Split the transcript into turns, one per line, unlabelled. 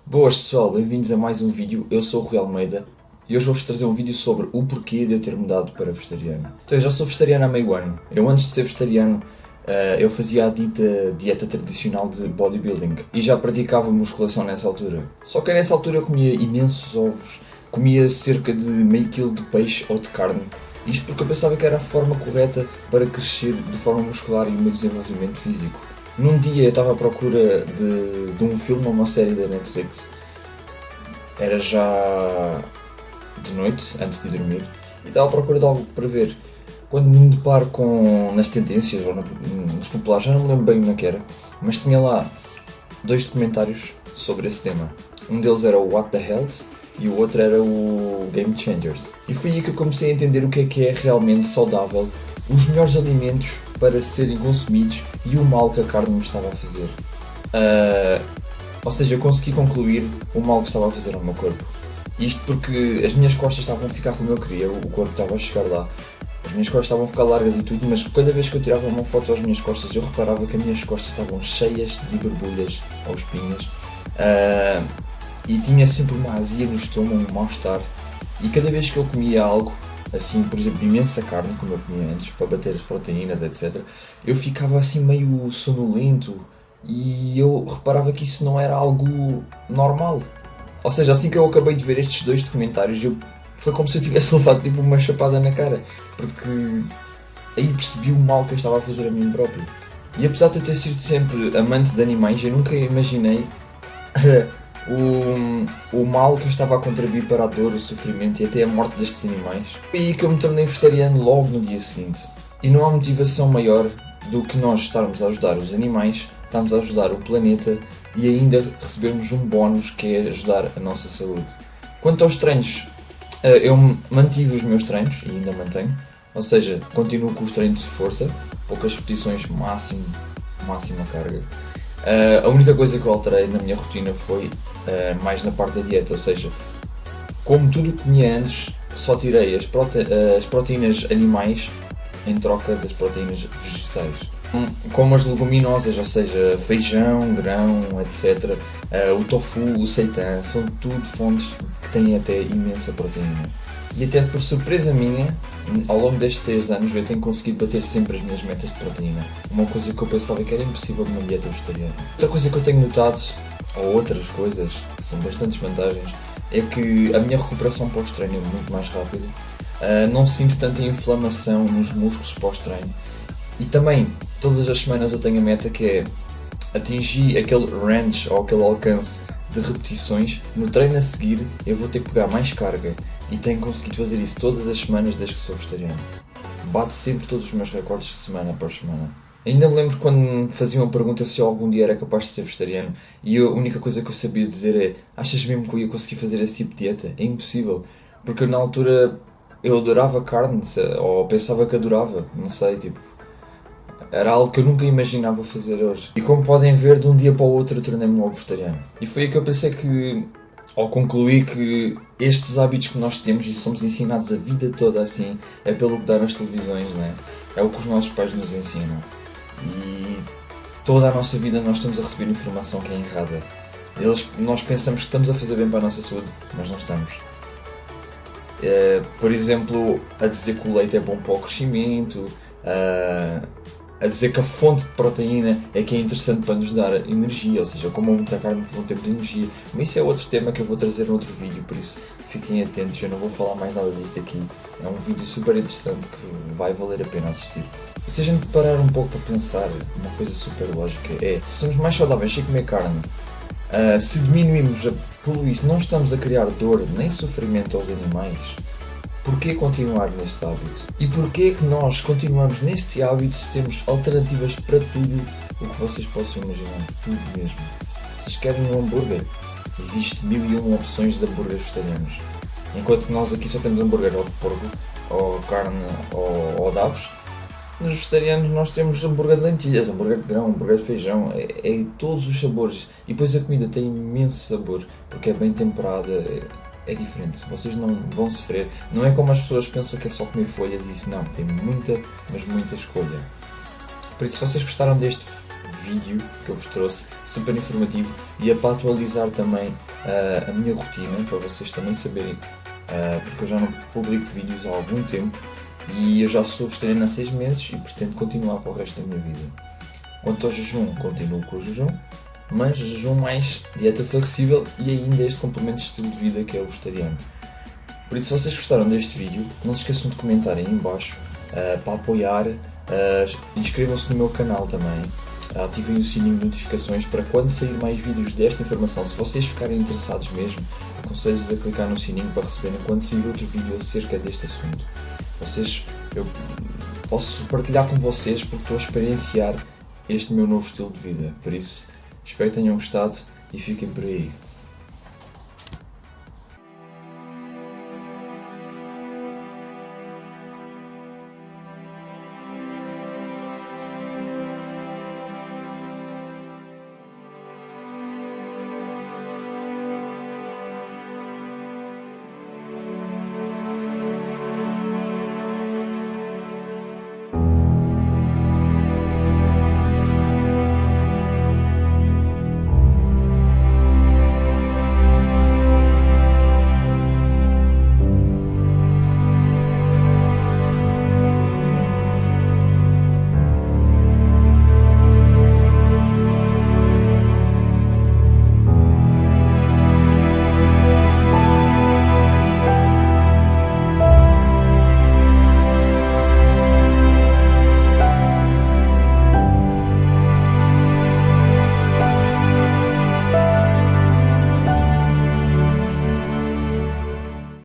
Boas pessoal, bem-vindos a mais um vídeo. Eu sou o Rui Almeida e hoje vou-vos trazer um vídeo sobre o porquê de eu ter mudado para vegetariano. Então, eu já sou vegetariano há meio ano. Eu antes de ser vegetariano, eu fazia a dita dieta tradicional de bodybuilding e já praticava musculação nessa altura. Só que nessa altura eu comia imensos ovos, comia cerca de meio quilo de peixe ou de carne. Isto porque eu pensava que era a forma correta para crescer de forma muscular e o meu desenvolvimento físico. Num dia eu estava à procura de um filme ou uma série da Netflix. Era já de noite, antes de dormir, e estava à procura de algo para ver. Quando me deparo nas tendências ou nos populares, já não me lembro bem o que era, mas tinha lá dois documentários sobre esse tema. Um deles era o What the Health e o outro era o Game Changers. E foi aí que eu comecei a entender o que é realmente saudável, os melhores alimentos para serem consumidos e o mal que a carne me estava a fazer. Ou seja, eu consegui concluir o mal que estava a fazer ao meu corpo. Isto porque as minhas costas estavam a ficar como eu queria, o corpo estava a chegar lá. As minhas costas estavam a ficar largas e tudo, mas cada vez que eu tirava uma foto às minhas costas, eu reparava que as minhas costas estavam cheias de borbulhas ou espinhas. E tinha sempre uma azia no estômago, um mal-estar. E cada vez que eu comia algo, assim, por exemplo, imensa carne, como eu comia antes, para bater as proteínas, etc., eu ficava assim meio sonolento e eu reparava que isso não era algo normal. Ou seja, assim que eu acabei de ver estes dois documentários, foi como se eu tivesse levado tipo uma chapada na cara, porque aí percebi o mal que eu estava a fazer a mim próprio. E apesar de eu ter sido sempre amante de animais, eu nunca imaginei o mal que eu estava a contribuir para a dor, o sofrimento e até a morte destes animais. Foi aí que eu me tornei vegetariano logo no dia seguinte. E não há motivação maior do que nós estarmos a ajudar os animais, estarmos a ajudar o planeta e ainda recebermos um bónus que é ajudar a nossa saúde. Quanto aos treinos, eu mantive os meus treinos e ainda mantenho, ou seja, continuo com os treinos de força, poucas repetições, máxima carga. A única coisa que eu alterei na minha rotina foi mais na parte da dieta, ou seja, como tudo o que comia antes, só tirei as proteínas animais em troca das proteínas vegetais. Como as leguminosas, ou seja, feijão, grão, etc. O tofu, o seitan, são tudo fontes que têm até imensa proteína. E até por surpresa minha, ao longo destes 6 anos eu tenho conseguido bater sempre as minhas metas de proteína. Uma coisa que eu pensava que era impossível numa dieta vegetariana. Outra coisa que eu tenho notado, ou outras coisas, que são bastantes vantagens, é que a minha recuperação pós-treino é muito mais rápida. Não sinto tanta inflamação nos músculos pós-treino. E também, todas as semanas eu tenho a meta que é atingir aquele range ou aquele alcance de repetições. No treino a seguir eu vou ter que pegar mais carga e tenho conseguido fazer isso todas as semanas desde que sou vegetariano. Bato sempre todos os meus recordes semana após semana. Ainda me lembro quando me faziam a pergunta se eu algum dia era capaz de ser vegetariano e a única coisa que eu sabia dizer é: achas mesmo que eu ia conseguir fazer esse tipo de dieta? É impossível, porque na altura eu adorava carne, ou pensava que adorava, não sei, tipo, era algo que eu nunca imaginava fazer hoje. E como podem ver, de um dia para o outro eu tornei-me logo vegetariano. E foi aí que eu pensei que, ao concluir que estes hábitos que nós temos e somos ensinados a vida toda assim, é pelo que dá nas televisões, né? É o que os nossos pais nos ensinam. E toda a nossa vida nós estamos a receber informação que é errada. Nós pensamos que estamos a fazer bem para a nossa saúde, mas não estamos. Por exemplo, a dizer que o leite é bom para o crescimento, a dizer que a fonte de proteína é que é interessante para nos dar energia, ou seja, como muita carne vão ter de energia. Mas isso é outro tema que eu vou trazer no outro vídeo, por isso fiquem atentos, eu não vou falar mais nada disto aqui. É um vídeo super interessante que vai valer a pena assistir. E se a gente parar um pouco para pensar, uma coisa super lógica é: se somos mais saudáveis sem comer carne, se diminuirmos a poluição, não estamos a criar dor nem sofrimento aos animais, porquê continuar neste hábito? E porquê que nós continuamos neste hábito se temos alternativas para tudo o que vocês possam imaginar? Tudo mesmo. Vocês querem um hambúrguer? Existe 1001 opções de hambúrgueres vegetarianos. Enquanto que nós aqui só temos hambúrguer ou de porco, ou carne, ou de aves, nos vegetarianos nós temos hambúrguer de lentilhas, hambúrguer de grão, hambúrguer de feijão, é todos os sabores. E depois a comida tem imenso sabor, porque é bem temperada. É diferente, vocês não vão sofrer. Não é como as pessoas pensam que é só comer folhas e isso não, tem muita, mas muita escolha. Por isso, se vocês gostaram deste vídeo que eu vos trouxe, super informativo, e é para atualizar também a minha rotina, para vocês também saberem, porque eu já não publico vídeos há algum tempo e eu já sou vegetariano há 6 meses e pretendo continuar para o resto da minha vida. Quanto ao jejum, continuo com o jejum, mas jejum mais dieta flexível e ainda este complemento de estilo de vida que é o vegetariano. Por isso, se vocês gostaram deste vídeo, não se esqueçam de comentar aí em baixo para apoiar, inscrevam-se no meu canal também, ativem o sininho de notificações para quando sair mais vídeos desta informação. Se vocês ficarem interessados mesmo, aconselho-vos a clicar no sininho para receberem quando sair outro vídeo acerca deste assunto. Eu posso partilhar com vocês porque estou a experienciar este meu novo estilo de vida. Por isso, espero que tenham gostado e fiquem por aí.